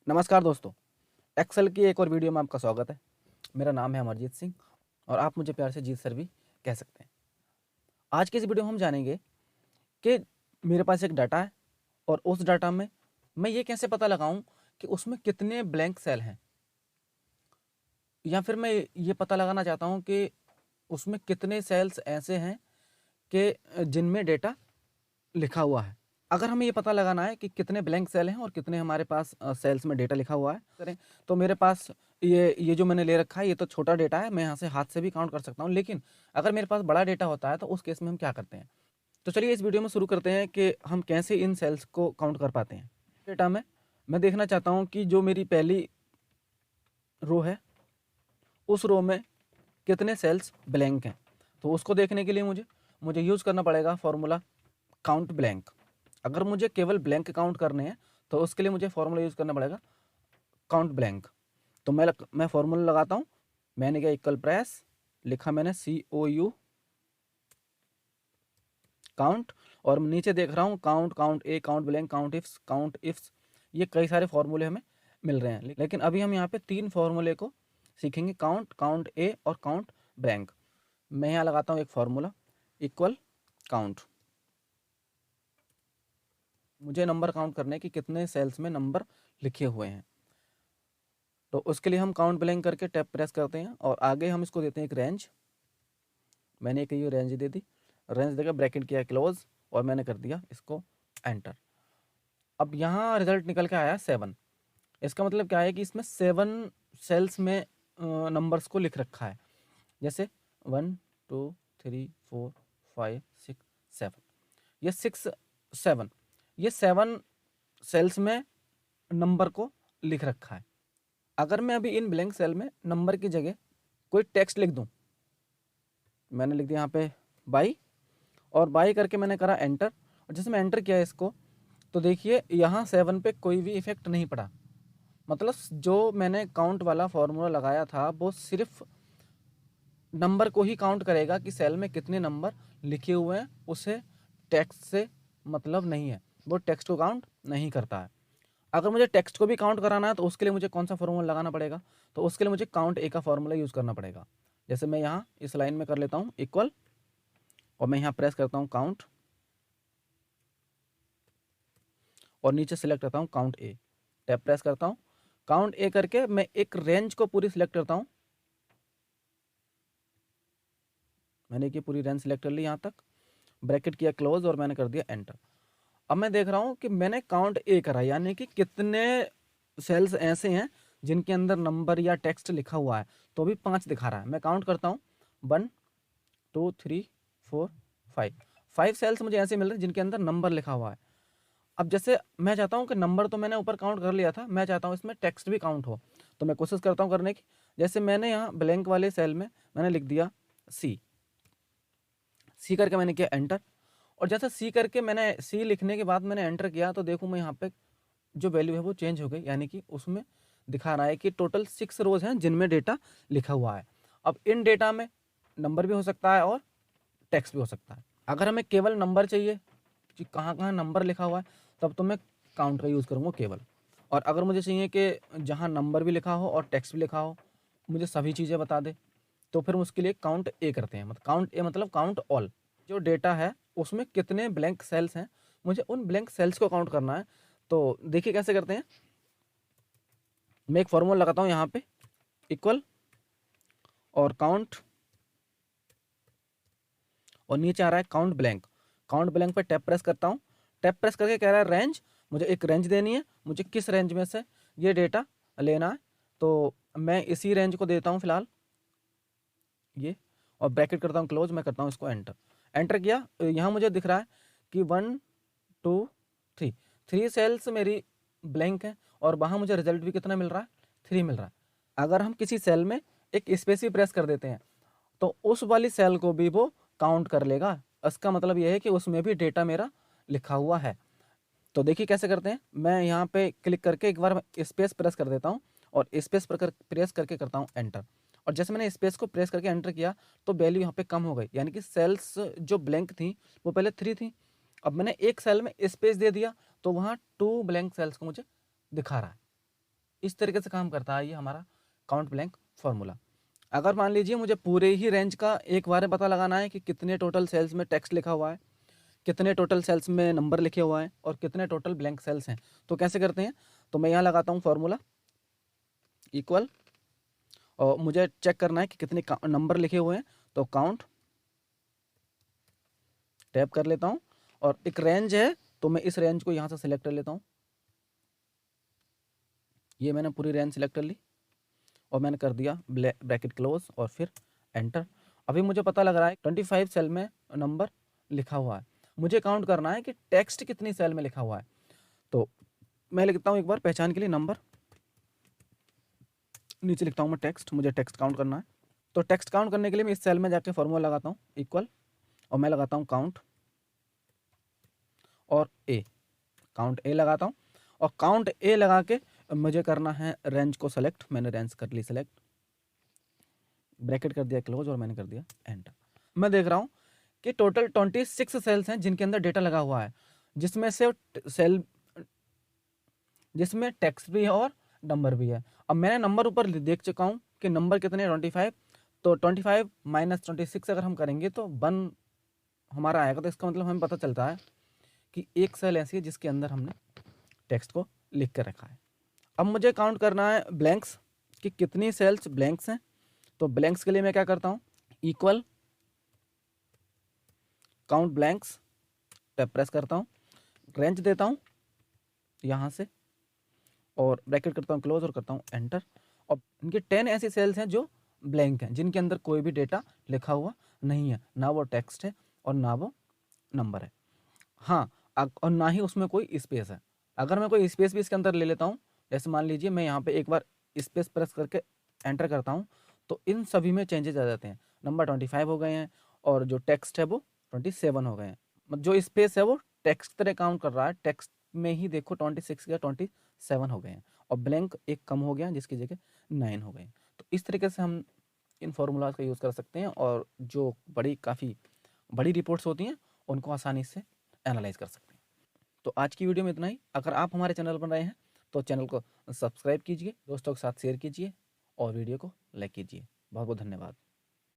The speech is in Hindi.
नमस्कार दोस्तों, एक्सेल की एक और वीडियो में आपका स्वागत है। मेरा नाम है अमरजीत सिंह और आप मुझे प्यार से जीत सर भी कह सकते हैं। आज की इस वीडियो में हम जानेंगे कि मेरे पास एक डाटा है और उस डाटा में मैं ये कैसे पता लगाऊं कि उसमें कितने ब्लैंक सेल हैं, या फिर मैं ये पता लगाना चाहता हूं कि उसमें कितने सेल्स ऐसे हैं कि जिनमें डेटा लिखा हुआ है। अगर हमें ये पता लगाना है कि कितने ब्लैंक सेल हैं और कितने हमारे पास सेल्स में डेटा लिखा हुआ है करें, तो मेरे पास ये जो मैंने ले रखा है ये तो छोटा डेटा है, मैं यहाँ से हाथ से भी काउंट कर सकता हूँ। लेकिन अगर मेरे पास बड़ा डेटा होता है तो उस केस में हम क्या करते हैं, तो चलिए इस वीडियो में शुरू करते हैं कि हम कैसे इन सेल्स को काउंट कर पाते हैं। डेटा में मैं देखना चाहता हूँ कि जो मेरी पहली रो है उस रो में कितने सेल्स ब्लैंक हैं। तो उसको देखने के लिए मुझे यूज़ करना पड़ेगा फॉर्मूला काउंट ब्लैंक। अगर मुझे केवल ब्लैंक काउंट करने हैं तो उसके लिए मुझे फॉर्मूला यूज़ करना पड़ेगा काउंट ब्लैंक। तो मैं फॉर्मूला लगाता हूँ। मैंने क्या इक्वल प्रेस लिखा, मैंने COU काउंट, और नीचे देख रहा हूँ काउंट काउंट ए काउंट ब्लैंक काउंट इफ्स। ये कई सारे फॉर्मूले हमें मिल रहे हैं, लेकिन अभी हम यहाँ पे 3 फॉर्मूले को सीखेंगे, काउंट काउंट ए और काउंट ब्लैंक। मैं यहाँ लगाता हूँ एक फॉर्मूला इक्वल काउंट। मुझे नंबर काउंट करने कि कितने सेल्स में नंबर लिखे हुए हैं, तो उसके लिए हम काउंट ब्लैंक करके टैब प्रेस करते हैं और आगे हम इसको देते हैं एक रेंज। मैंने एक ये रेंज दे दी, रेंज देकर ब्रैकेट किया क्लोज और मैंने कर दिया इसको एंटर। अब यहाँ रिजल्ट निकल के आया 7। इसका मतलब क्या है कि इसमें 7 सेल्स में नंबर्स को लिख रखा है, जैसे 1 2 3 4 5 6 7। ये 7 ये 7 सेल्स में नंबर को लिख रखा है। अगर मैं अभी इन ब्लैंक सेल में नंबर की जगह कोई टेक्स्ट लिख दूं, मैंने लिख दिया यहाँ पे बाई, और बाई करके मैंने करा एंटर, और जैसे मैं एंटर किया इसको तो देखिए यहाँ 7 पे कोई भी इफेक्ट नहीं पड़ा। मतलब जो मैंने काउंट वाला फॉर्मूला लगाया था वो सिर्फ नंबर को ही काउंट करेगा कि सेल में कितने नंबर लिखे हुए हैं, उसे टेक्स्ट से मतलब नहीं है, वो टेक्स्ट को काउंट नहीं करता है। अगर मुझे टेक्स्ट को भी काउंट कराना है तो उसके लिए मुझे कौन सा फॉर्मूला लगाना पड़ेगा, तो उसके लिए मुझे काउंट ए का फॉर्मूला यूज़ करना पड़ेगा। जैसे मैं यहाँ इस लाइन में कर लेता हूँ इक्वल, और मैं यहाँ प्रेस करता हूँ काउंट और नीचे सेलेक्ट करता हूँ काउंट ए, टैब प्रेस करता हूँ काउंट ए करके मैं एक रेंज को पूरी सिलेक्ट करता हूँ। मैंने की पूरी रेंज सिलेक्ट कर ली यहाँ तक, ब्रैकेट किया क्लोज और मैंने कर दिया एंटर। अब मैं देख रहा हूँ कि मैंने काउंट ए करा, यानी कि कितने सेल्स ऐसे हैं जिनके अंदर नंबर या टेक्स्ट लिखा हुआ है, तो भी 5 दिखा रहा है। मैं काउंट करता हूँ 1 2 3 4 5 सेल्स मुझे ऐसे मिल रहे हैं जिनके अंदर नंबर लिखा हुआ है। अब जैसे मैं चाहता हूँ कि नंबर तो मैंने ऊपर काउंट कर लिया था, मैं चाहता हूँ इसमें टेक्स्ट भी काउंट हो, तो मैं कोशिश करता हूँ करने की। जैसे मैंने यहाँ ब्लैंक वाले सेल में मैंने लिख दिया सी करके मैंने किया एंटर, और जैसे सी करके मैंने सी लिखने के बाद मैंने एंटर किया तो देखूँ मैं यहाँ पे जो वैल्यू है वो चेंज हो गई, यानी कि उसमें दिखा रहा है कि टोटल 6 रोज हैं जिनमें डेटा लिखा हुआ है। अब इन डेटा में नंबर भी हो सकता है और टेक्स्ट भी हो सकता है। अगर हमें केवल नंबर चाहिए कि कहाँ कहाँ नंबर लिखा हुआ है, तब तो मैं काउंट का यूज़ करूँगा केवल। और अगर मुझे चाहिए कि जहाँ नंबर भी लिखा हो और टेक्स्ट भी लिखा हो, मुझे सभी चीज़ें बता दे, तो फिर उसके लिए काउंट ए करते हैं। मतलब काउंट ए मतलब काउंट ऑल। जो डेटा है उसमें कितने ब्लैंक सेल्स हैं, मुझे उन ब्लैंक सेल्स को काउंट करना है। तो देखिए कैसे करते हैं। मैं एक फॉर्मूला लगाता हूँ यहाँ पे इक्वल और काउंट, और नीचे आ रहा है काउंट ब्लैंक। काउंट ब्लैंक पे टैप प्रेस करता हूँ, टैप प्रेस करके कह रहा है रेंज, मुझे एक रेंज देनी है, मुझे किस रेंज में से ये डेटा लेना है, तो मैं इसी रेंज को देता हूँ फिलहाल ये, और ब्रैकेट करता हूँ क्लोज, मैं करता हूँ इसको एंटर। एंटर किया, यहाँ मुझे दिख रहा है कि 1 2 3 सेल्स मेरी ब्लैंक है, और वहाँ मुझे रिजल्ट भी कितना मिल रहा है, 3 मिल रहा है। अगर हम किसी सेल में एक स्पेस ही प्रेस कर देते हैं तो उस वाली सेल को भी वो काउंट कर लेगा। इसका मतलब यह है कि उसमें भी डेटा मेरा लिखा हुआ है। तो देखिए कैसे करते हैं। मैं यहाँ पे क्लिक करके एक बार स्पेस प्रेस कर देता हूँ और स्पेस प्रेस करके करता हूँ एंटर, और जैसे मैंने स्पेस को प्रेस करके एंटर किया तो वैल्यू यहाँ पे कम हो गई, यानी कि सेल्स जो ब्लैंक थी वो पहले 3 थी, अब मैंने एक सेल में स्पेस दे दिया तो वहाँ 2 ब्लैंक सेल्स को मुझे दिखा रहा है। इस तरीके से काम करता है ये हमारा काउंट ब्लैंक फार्मूला। अगर मान लीजिए मुझे पूरे ही रेंज का एक बार में पता लगाना है कि कितने टोटल सेल्स में टेक्स्ट लिखा हुआ है, कितने टोटल सेल्स में नंबर लिखे हुआ है और कितने टोटल ब्लैंक सेल्स हैं, तो कैसे करते हैं? तो मैं यहाँ लगाता हूँ फार्मूला इक्वल, और मुझे चेक करना है कि कितने नंबर लिखे हुए हैं, तो काउंट टैप कर लेता हूँ, और एक रेंज है तो मैं इस रेंज को यहाँ से सिलेक्ट कर लेता हूँ। ये मैंने पूरी रेंज सिलेक्ट कर ली और मैंने कर दिया ब्रैकेट क्लोज और फिर एंटर। अभी मुझे पता लग रहा है 25 सेल में नंबर लिखा हुआ है। मुझे काउंट करना है कि टेक्स्ट कितनी सेल में लिखा हुआ है, तो मैं लिखता हूँ एक बार पहचान के लिए नंबर, नीचे लिखता हूँ मैं टेक्स्ट, मुझे टेक्स्ट काउंट करना है। तो टेक्स्ट काउंट करने के लिए मैं इस सेल में जाके फॉर्मूला लगाता हूँ इक्वल, और मैं लगाता हूँ काउंट और ए, काउंट ए लगाता हूँ, और काउंट ए लगा के मुझे करना है रेंज को सेलेक्ट। मैंने रेंज कर ली सेलेक्ट, ब्रैकेट कर दिया क्लोज और मैंने कर दिया एंटर। मैं देख रहा हूँ कि टोटल 26 सेल्स हैं जिनके अंदर डेटा लगा हुआ है, जिसमें से सेल जिसमें टेक्स्ट भी है और नंबर भी है। अब मैंने नंबर ऊपर देख चुका हूँ कि नंबर कितने 25, तो 25 माइनस 26 अगर हम करेंगे तो 1 हमारा आएगा। तो इसका मतलब हमें पता चलता है कि एक सेल ऐसी है जिसके अंदर हमने टेक्स्ट को लिख कर रखा है। अब मुझे काउंट करना है ब्लैंक्स कि कितनी सेल्स ब्लैंक्स हैं। तो ब्लैंक्स के लिए मैं क्या करता हूँ equal count blanks, tab press करता हूँ, रेंज देता हूँ यहाँ से और ब्रैकेट करता हूँ क्लोज और करता हूँ एंटर। और इनके 10 ऐसी सेल्स हैं जो ब्लैंक हैं, जिनके अंदर कोई भी डेटा लिखा हुआ नहीं है, ना वो टेक्स्ट है और ना वो नंबर है। हाँ, और ना ही उसमें कोई स्पेस है। अगर मैं कोई स्पेस भी इसके अंदर ले लेता हूँ, जैसे मान लीजिए मैं यहाँ पे एक बार स्पेस प्रेस करके एंटर करता हूँ, तो इन सभी में चेंजेस आ जाते हैं। नंबर 25 हो गए हैं और जो टेक्स्ट है वो 27 हो गए हैं। मतलब जो स्पेस है वो टेक्स्ट तरह काउंट कर रहा है, टेक्स्ट में ही देखो 26 या 27 हो गए हैं, और ब्लैंक एक कम हो गया जिसकी जगह 9 हो गए। तो इस तरीके से हम इन फार्मूलाज का यूज़ कर सकते हैं, और जो काफ़ी बड़ी रिपोर्ट्स होती हैं उनको आसानी से एनालाइज कर सकते हैं। तो आज की वीडियो में इतना ही। अगर आप हमारे चैनल पर नए हैं तो चैनल को सब्सक्राइब कीजिए, दोस्तों के साथ शेयर कीजिए और वीडियो को लाइक कीजिए। बहुत बहुत धन्यवाद।